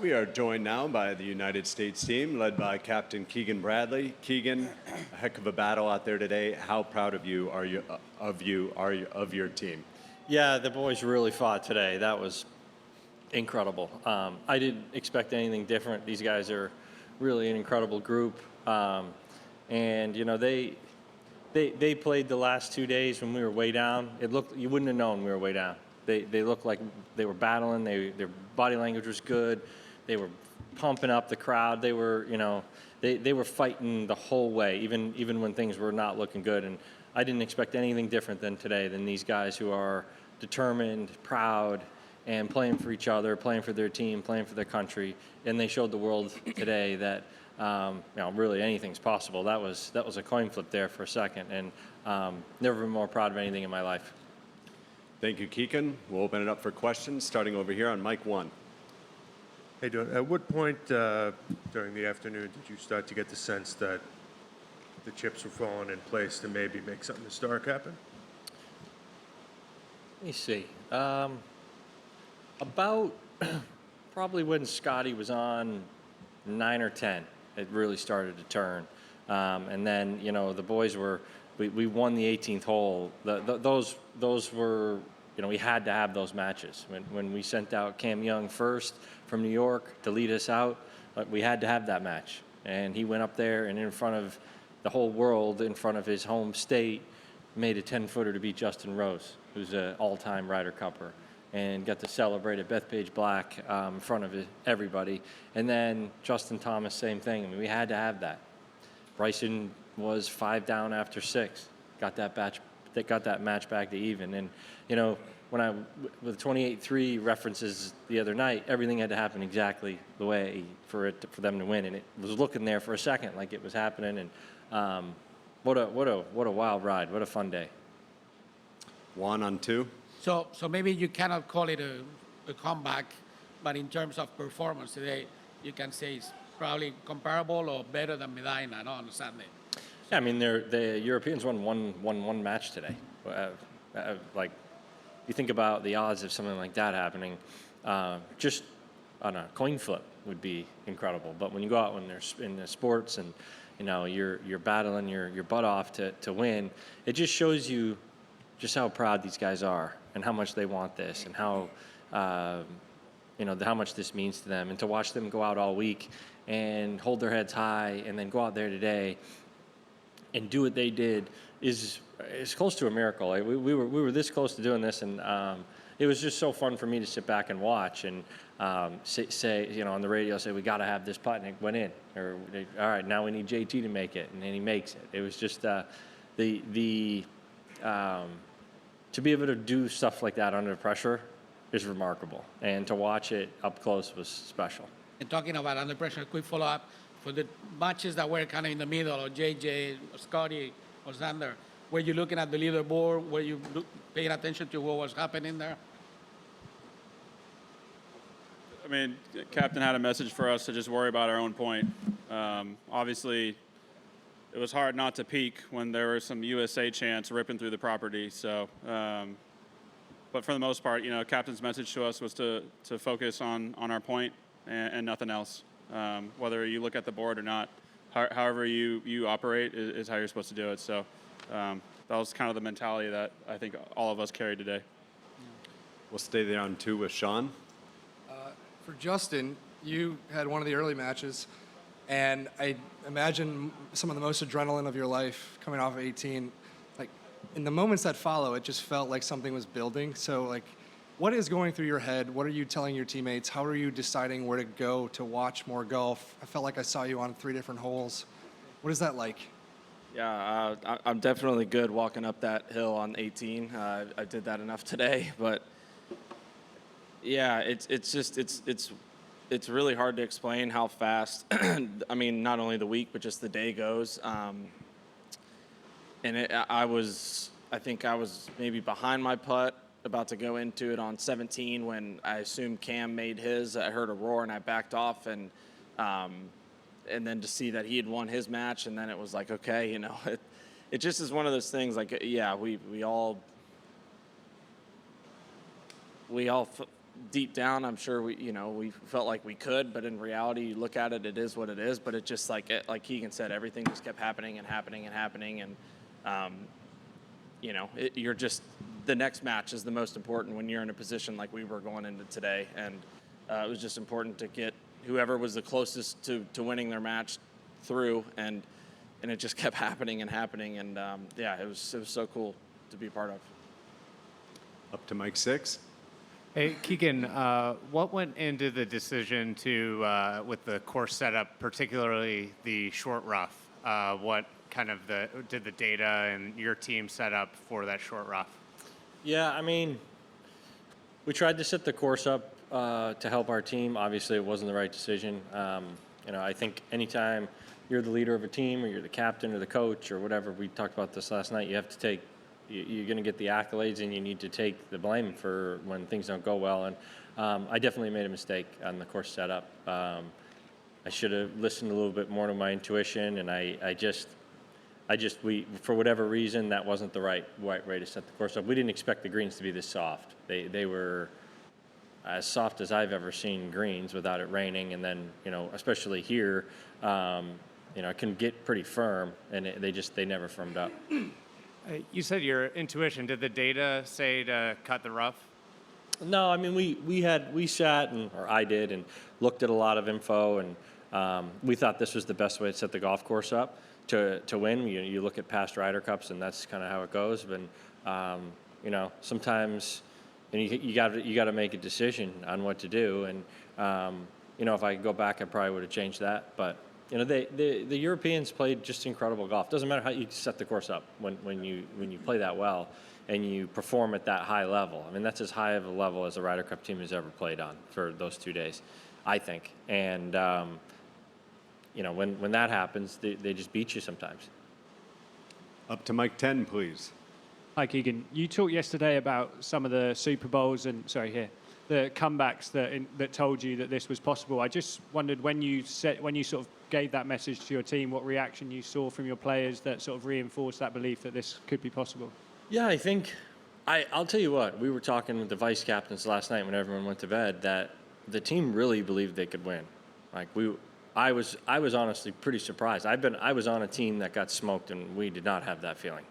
We are joined now by the United States team, led by Captain Keegan Bradley. Keegan, a heck of a battle out there today. How proud of you are you of your team? Yeah, the boys really fought today. That was incredible. I didn't expect anything different. These guys are really an incredible group, and you know they played the last 2 days when we were way down. It looked you wouldn't have known we were way down. They looked like they were battling. Their body language was good. They were pumping up the crowd. They were they were fighting the whole way, even when things were not looking good. And I didn't expect anything different than today, than these guys who are determined, proud, and playing for each other, playing for their team, playing for their country. And they showed the world today that really anything's possible. That was a coin flip there for a second, and never been more proud of anything in my life. Thank you, Keegan. We'll open it up for questions, starting over here on mic 1. Hey, Don, at what point during the afternoon did you start to get the sense that the chips were falling in place to maybe make something historic happen? Let me see. About probably when Scotty was on 9 or 10, it really started to turn. And then, the boys we won the 18th hole. Those were, we had to have those matches. When we sent out Cam Young first from New York to lead us out, we had to have that match. And he went up there and in front of the whole world, in front of his home state, made a 10-footer to beat Justin Rose, who's an all-time Ryder Cupper, and got to celebrate at Bethpage Black in front of everybody. And then Justin Thomas, same thing. I mean, we had to have that. Bryson was 5 down after 6, got that match back to even. And when with 28-3 references the other night, everything had to happen exactly the way for them to win, and it was looking there for a second like it was happening. And what a wild ride! What a fun day. Juan on 2. So maybe you cannot call it a comeback, but in terms of performance today, you can say it's probably comparable or better than Medina on Sunday. Yeah, I mean, the Europeans won one match today. Like, you think about the odds of something like that happening, just on a coin flip would be incredible. But when you go out when there's in the sports and you're battling your butt off to win, it just shows you just how proud these guys are and how much they want this and how how much this means to them. And to watch them go out all week and hold their heads high and then go out there today and do what they did is close to a miracle. Like we were this close to doing this, and it was just so fun for me to sit back and watch and say on the radio, say we got to have this putt, and it went in. Or all right, now we need JT to make it, and then he makes it. It was just to be able to do stuff like that under pressure is remarkable, and to watch it up close was special. And talking about under pressure, quick follow-up, for the matches that were kind of in the middle, or JJ, or Scotty, or Xander, were you looking at the leaderboard? Were you paying attention to what was happening there? I mean, Captain had a message for us to just worry about our own point. Obviously, it was hard not to peak when there were some USA chants ripping through the property. So, but for the most part, Captain's message to us was to focus on our point and nothing else. Whether you look at the board or not, however you operate is how you're supposed to do it. So that was kind of the mentality that I think all of us carried today. We'll stay there on 2 with Sean. For Justin, you had one of the early matches, and I imagine some of the most adrenaline of your life coming off of 18. Like, in the moments that follow, it just felt like something was building. So, like, what is going through your head? What are you telling your teammates? How are you deciding where to go to watch more golf? I felt like I saw you on 3 different holes. What is that like? Yeah, I'm definitely good walking up that hill on 18. I did that enough today, but yeah, it's really hard to explain how fast. I mean, not only the week, but just the day goes. And I think I was maybe behind my putt, about to go into it on 17 when I assumed Cam made his. I heard a roar and I backed off, and then to see that he had won his match, and then it was like, okay, it just is one of those things. Like, yeah, we all deep down, I'm sure we felt like we could, but in reality, you look at it, it is what it is. But it just like Keegan said, everything just kept happening and happening and happening, and you're just the next match is the most important when you're in a position like we were going into today, and it was just important to get whoever was the closest to winning their match through, and it just kept happening and happening, and it was so cool to be part of. Up to Mike 6. Hey, Keegan, what went into the decision to, with the course setup, particularly the short rough? What kind of did the data and your team set up for that short rough? Yeah, I mean, we tried to set the course up to help our team. Obviously, it wasn't the right decision. I think anytime you're the leader of a team or you're the captain or the coach or whatever, we talked about this last night, you have to take, you're going to get the accolades and you need to take the blame for when things don't go well. And I definitely made a mistake on the course setup. I should have listened a little bit more to my intuition, and we, for whatever reason, that wasn't the right way to set the course up. We didn't expect the greens to be this soft. They were as soft as I've ever seen greens without it raining, and then, especially here, it can get pretty firm, and they never firmed up. You said your intuition. Did the data say to cut the rough? No, I mean, we sat, or I did, and looked at a lot of info, and we thought this was the best way to set the golf course up to win. You look at past Ryder Cups, and that's kind of how it goes. But sometimes you got to make a decision on what to do. And if I could go back, I probably would have changed that. But the Europeans played just incredible golf. Doesn't matter how you set the course up when you play that well and you perform at that high level. I mean, that's as high of a level as a Ryder Cup team has ever played on for those 2 days, I think. And when that happens, they just beat you sometimes. Up to Mike 10, please. Hi, Keegan. You talked yesterday about some of the Super Bowls and, the comebacks that told you that this was possible. I just wondered when you sort of gave that message to your team, what reaction you saw from your players that sort of reinforced that belief that this could be possible. Yeah, I think I'll tell you what. We were talking with the vice captains last night when everyone went to bed that the team really believed they could win. Like I was honestly pretty surprised. I was on a team that got smoked, and we did not have that feeling.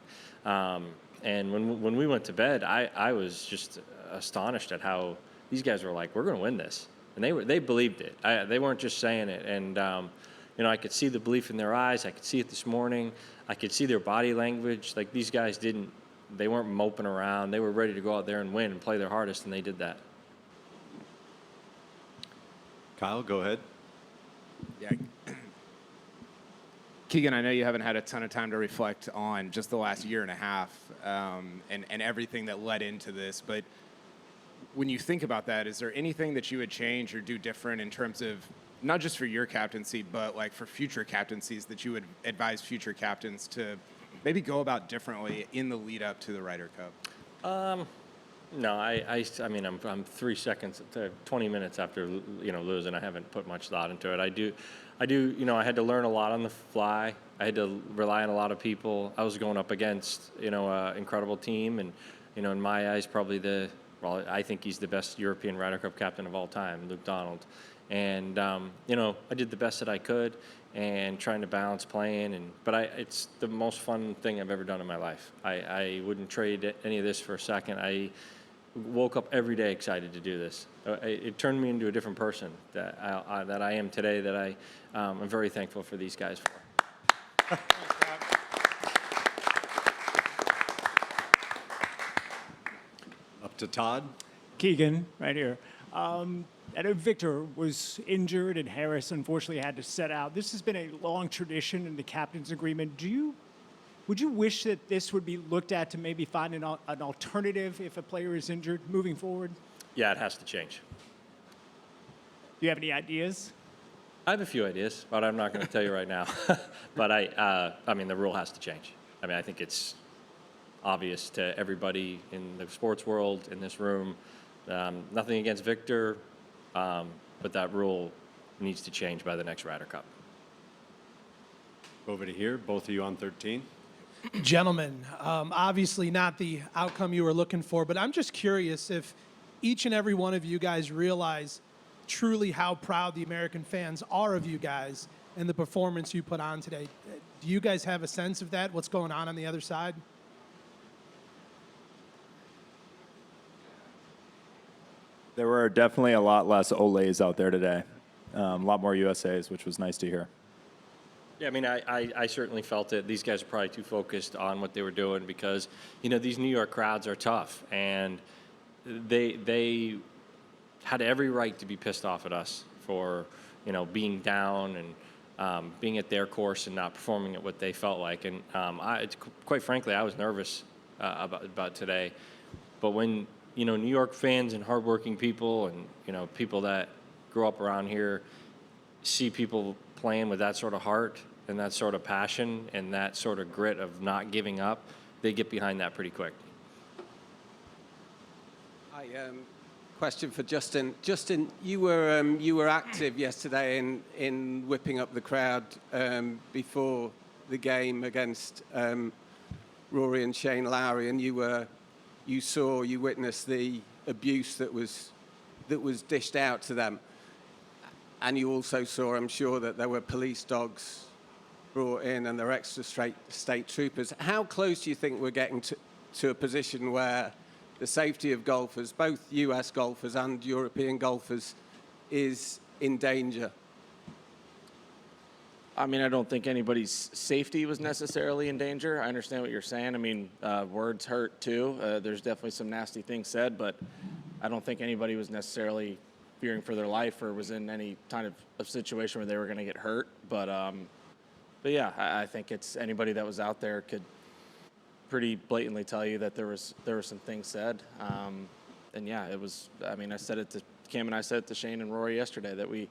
And when we went to bed, I was just astonished at how these guys were like, "We're going to win this," and they believed it. They weren't just saying it. And I could see the belief in their eyes. I could see it this morning. I could see their body language. Like, these guys they weren't moping around. They were ready to go out there and win and play their hardest, and they did that. Kyle, go ahead. Yeah. Keegan, I know you haven't had a ton of time to reflect on just the last year and a half and everything that led into this, but when you think about that, is there anything that you would change or do different in terms of not just for your captaincy, but like for future captaincies that you would advise future captains to maybe go about differently in the lead up to the Ryder Cup? No, I mean, I'm 3 seconds to 20 minutes after losing. I haven't put much thought into it. I do. I had to learn a lot on the fly. I had to rely on a lot of people. I was going up against an incredible team, and in my eyes, probably I think he's the best European Ryder Cup captain of all time, Luke Donald. And I did the best that I could, and trying to balance playing. But it's the most fun thing I've ever done in my life. I wouldn't trade any of this for a second. I woke up every day excited to do this. It turned me into a different person that I am today. That I'm very thankful for these guys for. Up to Todd. Keegan, right here. I know Victor was injured and Harris unfortunately had to set out. This has been a long tradition in the captain's agreement. Would you wish that this would be looked at to maybe find an alternative if a player is injured moving forward? Yeah, it has to change. Do you have any ideas? I have a few ideas, but I'm not going to tell you right now. But I mean, the rule has to change. I mean, I think it's obvious to everybody in the sports world, in this room. Nothing against Victor, but that rule needs to change by the next Ryder Cup. Over to here, both of you on 13. Gentlemen, obviously not the outcome you were looking for, but I'm just curious if each and every one of you guys realize truly how proud the American fans are of you guys and the performance you put on today. Do you guys have a sense of that? What's going on the other side? There were definitely a lot less Olays out there today. A lot more USAs, which was nice to hear. Yeah, I mean, I certainly felt it. These guys are probably too focused on what they were doing because, you know, these New York crowds are tough, and they had every right to be pissed off at us for, you know, being down and being at their course and not performing at what they felt like. And quite frankly, I was nervous about today. But when, you know, New York fans and hardworking people and, you know, people that grew up around here see people playing with that sort of heart and that sort of passion and that sort of grit of not giving up, they get behind that pretty quick. Hi, question for Justin. Justin, you were active yesterday in whipping up the crowd before the game against Rory and Shane Lowry, and you witnessed the abuse that was dished out to them, and you also saw, I'm sure, that there were police dogs brought in and there were extra state troopers. How close do you think we're getting to a position where the safety of golfers, both US golfers and European golfers, is in danger? I mean, I don't think anybody's safety was necessarily in danger. I understand what you're saying. I mean, words hurt too. There's definitely some nasty things said, but I don't think anybody was necessarily fearing for their life or was in any kind of situation where they were going to get hurt. But yeah, I think it's anybody that was out there could pretty blatantly tell you that there were some things said. And yeah, it was. I mean, I said it to Cam and I said it to Shane and Rory yesterday that we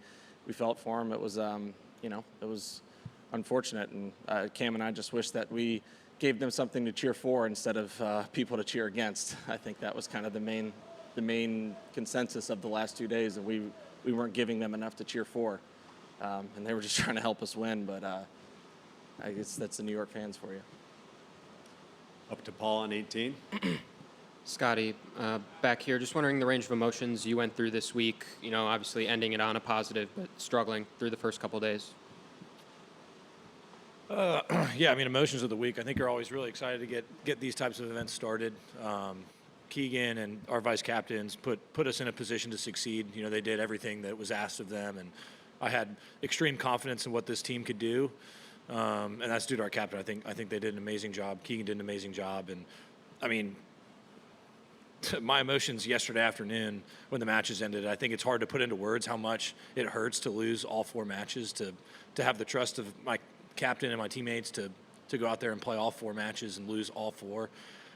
felt for him. It was you know, it was unfortunate, and Cam and I just wish that we gave them something to cheer for instead of people to cheer against. I think that was kind of the main consensus of the last 2 days, and we weren't giving them enough to cheer for, and they were just trying to help us win. But I guess that's the New York fans for you. Up to Paul on 18. Scotty, back here, just wondering the range of emotions you went through this week, you know, obviously ending it on a positive, but struggling through the first couple days. Yeah, I mean, emotions of the week. I think are always really excited to get these types of events started. Keegan and our vice captains put us in a position to succeed. You know, they did everything that was asked of them, and I had extreme confidence in what this team could do. And that's due to our captain. I think they did an amazing job. Keegan did an amazing job, and I mean, my emotions yesterday afternoon when the matches ended, I think it's hard to put into words how much it hurts to lose all 4 matches, to have the trust of my captain and my teammates to go out there and play all 4 matches and lose all 4.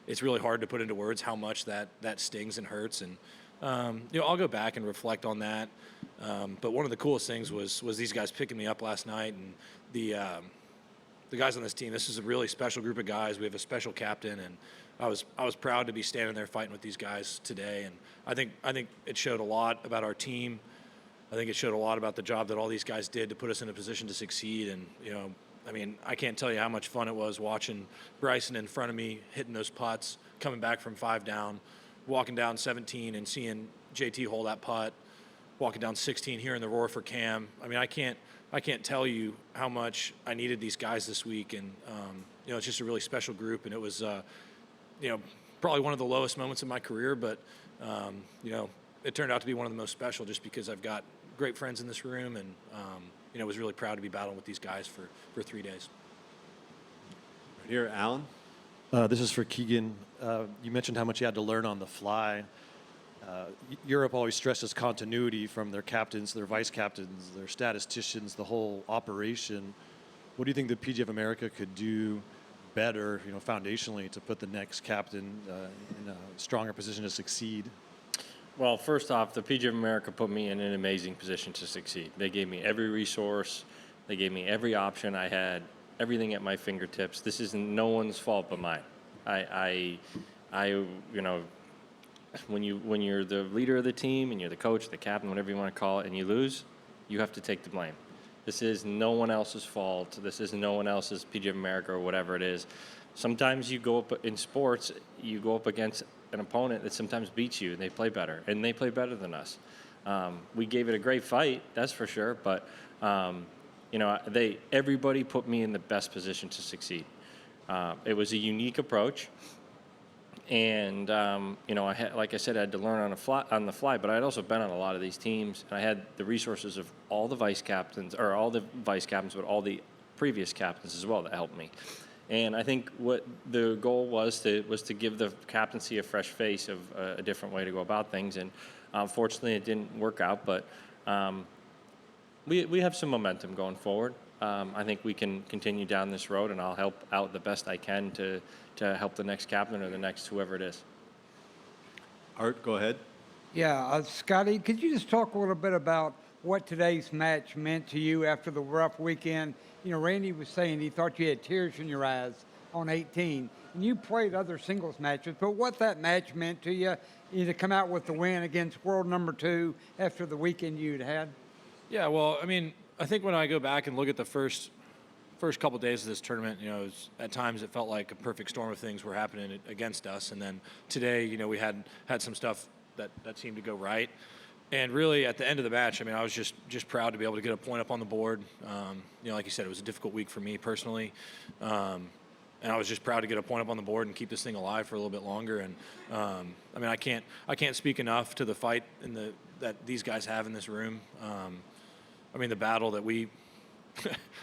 It's really hard to put into words how much that stings and hurts. And, you know, I'll go back and reflect on that. But one of the coolest things was these guys picking me up last night, and the guys on this team. This is a really special group of guys. We have a special captain, and I was proud to be standing there fighting with these guys today. And I think it showed a lot about our team. I think it showed a lot about the job that all these guys did to put us in a position to succeed. And, you know, I mean, I can't tell you how much fun it was watching Bryson in front of me hitting those putts, coming back from 5 down, walking down 17 and seeing JT hold that putt, walking down 16, hearing the roar for Cam. I mean, I can't tell you how much I needed these guys this week. And, you know, it's just a really special group. And it was, you know, probably one of the lowest moments in my career, but, you know, it turned out to be one of the most special just because I've got great friends in this room, and, you know, was really proud to be battling with these guys for 3 days. Right here, Alan. This is for Keegan. You mentioned how much you had to learn on the fly. Europe always stresses continuity from their captains, their vice captains, their statisticians, the whole operation. What do you think the PGA of America could do better, you know, foundationally to put the next captain in a stronger position to succeed? Well, first off, the PGA of America put me in an amazing position to succeed. They gave me every resource. They gave me every option. I had everything at my fingertips. This is no one's fault but mine. I you know, when you're the leader of the team and you're the coach, the captain, whatever you want to call it, and you lose, you have to take the blame. This is no one else's fault. This is no one else's PGA of America or whatever it is. Sometimes you go up in sports, you go up against an opponent that sometimes beats you and they play better, and they play better than us. We gave it a great fight, that's for sure, but everybody put me in the best position to succeed. It was a unique approach, and like I said, I had to learn on the fly. But I had also been on a lot of these teams, and I had the resources of all the vice captains, but all the previous captains as well that helped me. And I think what the goal was to give the captaincy a fresh face of a different way to go about things. And unfortunately, it didn't work out. But we have some momentum going forward. I think we can continue down this road, and I'll help out the best I can to help the next captain or the next whoever it is. Art, go ahead. Yeah, Scotty, could you just talk a little bit about what today's match meant to you after the rough weekend? You know, Randy was saying he thought you had tears in your eyes on 18, and you played other singles matches, but what that match meant to you to come out with the win against world number 2 after the weekend you'd had? Yeah, well, I mean, I think when I go back and look at the first couple days of this tournament, at times it felt like a perfect storm of things were happening against us. And then today, we had some stuff that seemed to go right. And really, at the end of the match, I mean, I was just proud to be able to get a point up on the board. Like you said, it was a difficult week for me personally. And I was just proud to get a point up on the board and keep this thing alive for a little bit longer. And I mean, I can't speak enough to the fight that these guys have in this room. I mean, the battle that we,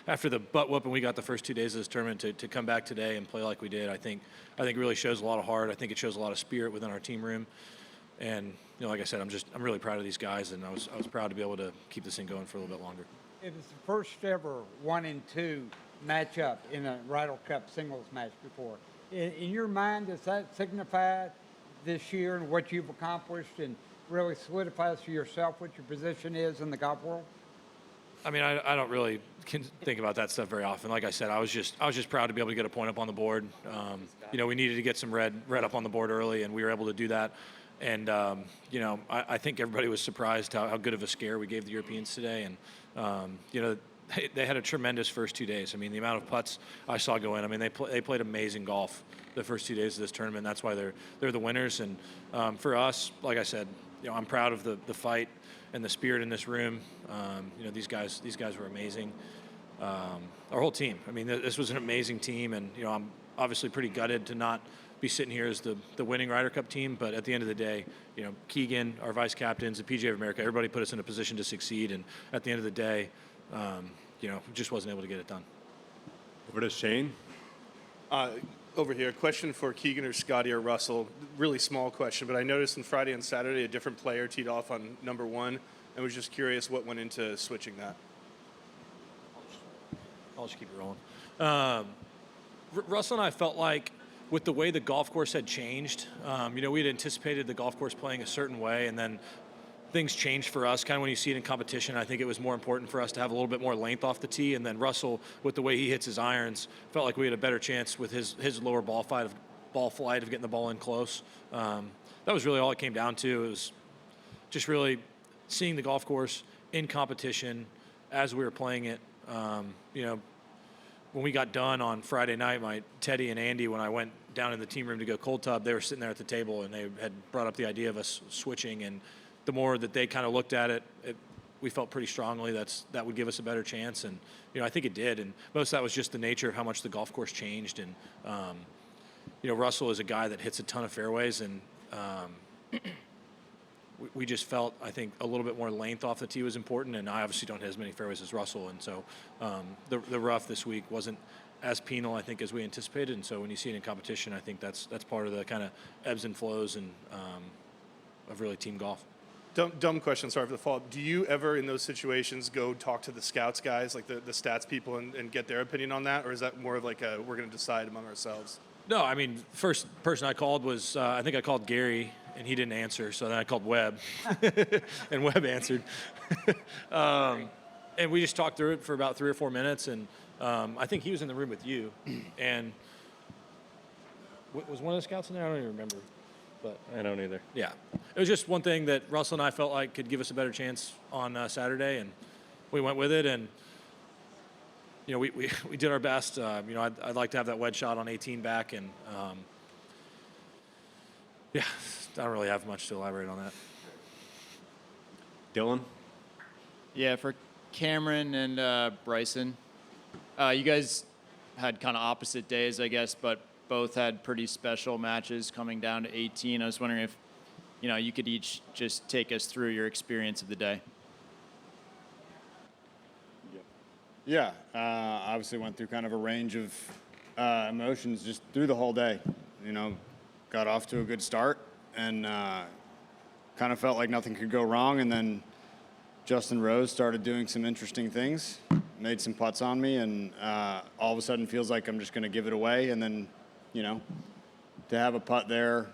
after the butt whooping we got the first 2 days of this tournament, to come back today and play like we did, I think really shows a lot of heart. I think it shows a lot of spirit within our team room. And like I said, I'm really proud of these guys, and I was proud to be able to keep this thing going for a little bit longer. It was the first ever 1 and 2 matchup in a Ryder Cup singles match before. In your mind, does that signify this year and what you've accomplished, and really solidifies for yourself what your position is in the golf world? I mean, I don't really think about that stuff very often. Like I said, I was just proud to be able to get a point up on the board. We needed to get some red up on the board early, and we were able to do that. And I think everybody was surprised how good of a scare we gave the Europeans today. And they had a tremendous first 2 days. I mean, the amount of putts I saw go in. I mean, they played amazing golf the first 2 days of this tournament. That's why they're the winners. And for us, like I said, I'm proud of the fight and the spirit in this room. These guys were amazing. Our whole team. I mean, this was an amazing team, and I'm obviously pretty gutted to not be sitting here as the winning Ryder Cup team. But at the end of the day, Keegan, our vice captains, the PGA of America, everybody put us in a position to succeed. And at the end of the day, just wasn't able to get it done. Over to Shane. Over here, question for Keegan or Scotty or Russell. Really small question, but I noticed on Friday and Saturday a different player teed off on number 1, and was just curious what went into switching that. I'll just keep it rolling. Russell and I felt like with the way the golf course had changed, we had anticipated the golf course playing a certain way, and then things changed for us. Kind of when you see it in competition, I think it was more important for us to have a little bit more length off the tee. And then Russell, with the way he hits his irons, felt like we had a better chance with his lower ball flight of getting the ball in close. That was really all it came down to. It was just really seeing the golf course in competition as we were playing it. When we got done on Friday night, Teddy and Andy, when I went down in the team room to go cold tub, they were sitting there at the table, and they had brought up the idea of us switching. And the more that they kind of looked at it, we felt pretty strongly that would give us a better chance. And, I think it did. And most of that was just the nature of how much the golf course changed. And, Russell is a guy that hits a ton of fairways. And we just felt, I think, a little bit more length off the tee was important. And I obviously don't hit as many fairways as Russell. And so the rough this week wasn't as penal, I think, as we anticipated. And so when you see it in competition, I think that's part of the kind of ebbs and flows and of really team golf. Dumb question, sorry for the follow-up. Do you ever, in those situations, go talk to the scouts guys, like the stats people, and get their opinion on that? Or is that more of like we're going to decide among ourselves? No, I mean, first person I called was, I think I called Gary, and he didn't answer. So then I called Webb, and Webb answered. And we just talked through it for about 3 or 4 minutes. And I think he was in the room with you. And was one of the scouts in there? I don't even remember. But I don't either. Yeah. It was just one thing that Russell and I felt like could give us a better chance on Saturday, and we went with it. And, we did our best. I'd like to have that wedge shot on 18 back. And, Yeah, I don't really have much to elaborate on that. Dylan? Yeah, for Cameron and Bryson, you guys had kind of opposite days, I guess, but both had pretty special matches coming down to 18. I was wondering if, you could each just take us through your experience of the day. Yeah, obviously went through kind of a range of emotions just through the whole day. Got off to a good start and kind of felt like nothing could go wrong. And then Justin Rose started doing some interesting things, made some putts on me, and all of a sudden feels like I'm just going to give it away. And then, to have a putt there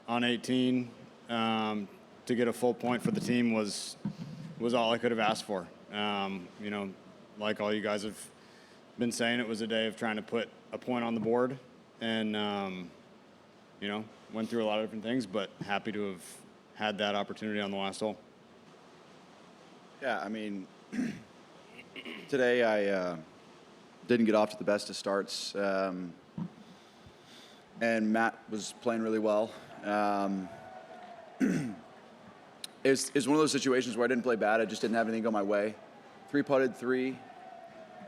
on 18 to get a full point for the team was all I could have asked for. Like all you guys have been saying, it was a day of trying to put a point on the board, and went through a lot of different things, but happy to have had that opportunity on the last hole. Yeah, today I didn't get off to the best of starts, and Matt was playing really well. It's one of those situations where I didn't play bad. I just didn't have anything go my way. 3-putted 3,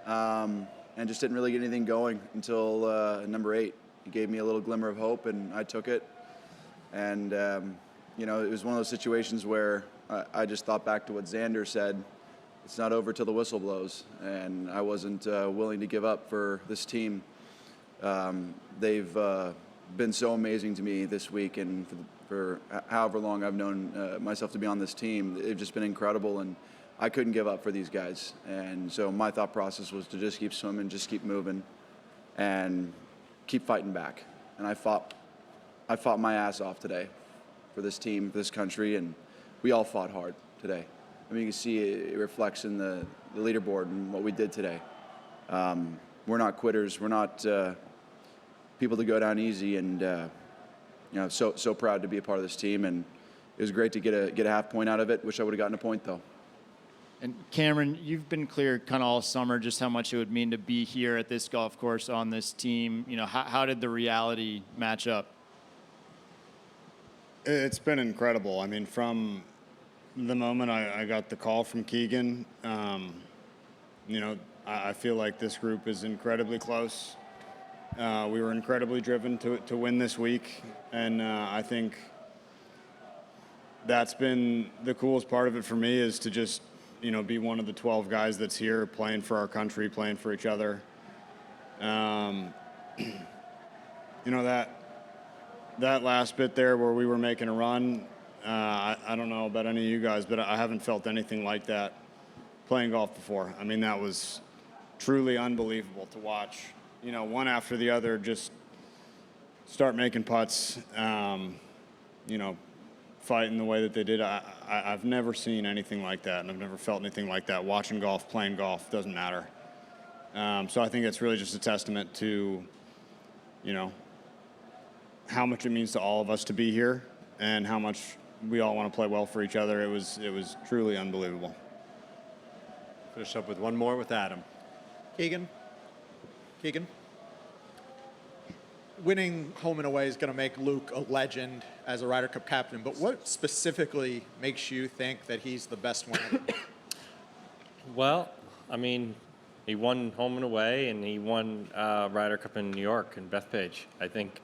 and just didn't really get anything going until number 8. He gave me a little glimmer of hope, and I took it. And, it was one of those situations where I just thought back to what Xander said. It's not over till the whistle blows, and I wasn't willing to give up for this team. They've been so amazing to me this week, and for however long I've known myself to be on this team. They've just been incredible, and I couldn't give up for these guys. And so my thought process was to just keep swimming, just keep moving, and keep fighting back. And I fought my ass off today for this team, for this country, and we all fought hard today. You can see it reflects in the leaderboard and what we did today. We're not quitters. We're not people to go down easy, and so proud to be a part of this team. And it was great to get a half point out of it. Wish I would have gotten a point though. And Cameron, you've been clear kind of all summer just how much it would mean to be here at this golf course on this team. How did the reality match up? It's been incredible. From the moment I got the call from Keegan, I feel like this group is incredibly close. We were incredibly driven to win this week, and I think that's been the coolest part of it for me, is to just be one of the 12 guys that's here playing for our country, playing for each other. That last bit there where we were making a run, I don't know about any of you guys, but I haven't felt anything like that playing golf before. That was truly unbelievable to watch. One after the other just start making putts, fighting the way that they did. I've never seen anything like that, and I've never felt anything like that. Watching golf, playing golf, doesn't matter. So I think it's really just a testament to, how much it means to all of us to be here, and how much we all want to play well for each other. It was truly unbelievable. Finish up with one more with Adam. Keegan, winning home and away is going to make Luke a legend as a Ryder Cup captain, but what specifically makes you think that he's the best one ever? Well, he won home and away, and he won Ryder Cup in New York in Bethpage. I think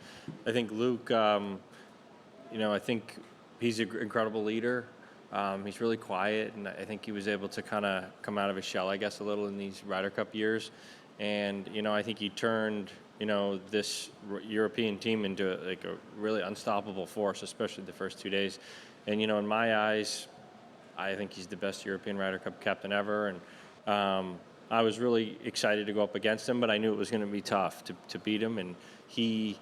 Luke, I think he's an incredible leader. He's really quiet, and I think he was able to kind of come out of his shell, I guess, a little in these Ryder Cup years. And, I think he turned, this European team into a really unstoppable force, especially the first 2 days. And, in my eyes, I think he's the best European Ryder Cup captain ever. And I was really excited to go up against him, but I knew it was going to be tough to beat him. And he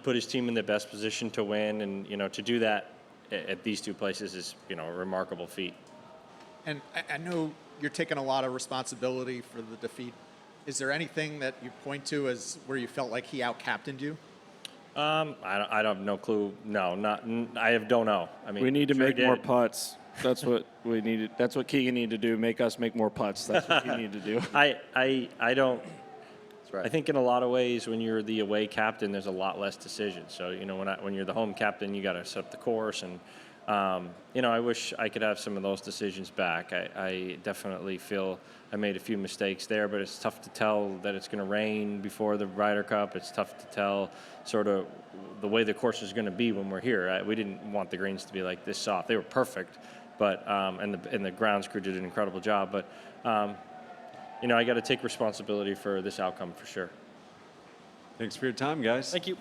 put his team in the best position to win. And, to do that at these two places is, a remarkable feat. And I know you're taking a lot of responsibility for the defeat. Is there anything that you point to as where you felt like he out-captained you? I don't have no clue. No, don't know. We need to sure make did. more putts. That's what we needed. That's what Keegan needed to do. Make us make more putts. That's what you need to do. I don't. right. I think in a lot of ways, when you're the away captain, there's a lot less decisions. So, you know, when you're the home captain, you got to set up the course. And, you know, I wish I could have some of those decisions back. I definitely feel I made a few mistakes there, but it's tough to tell that it's going to rain before the Ryder Cup. It's tough to tell sort of the way the course is going to be when we're here. We didn't want the greens to be like this soft. They were perfect, but and the grounds crew did an incredible job. But you know, I got to take responsibility for this outcome for sure. Thanks for your time, guys. Thank you.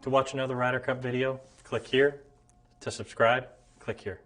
To watch another Ryder Cup video, click here. To subscribe, click here.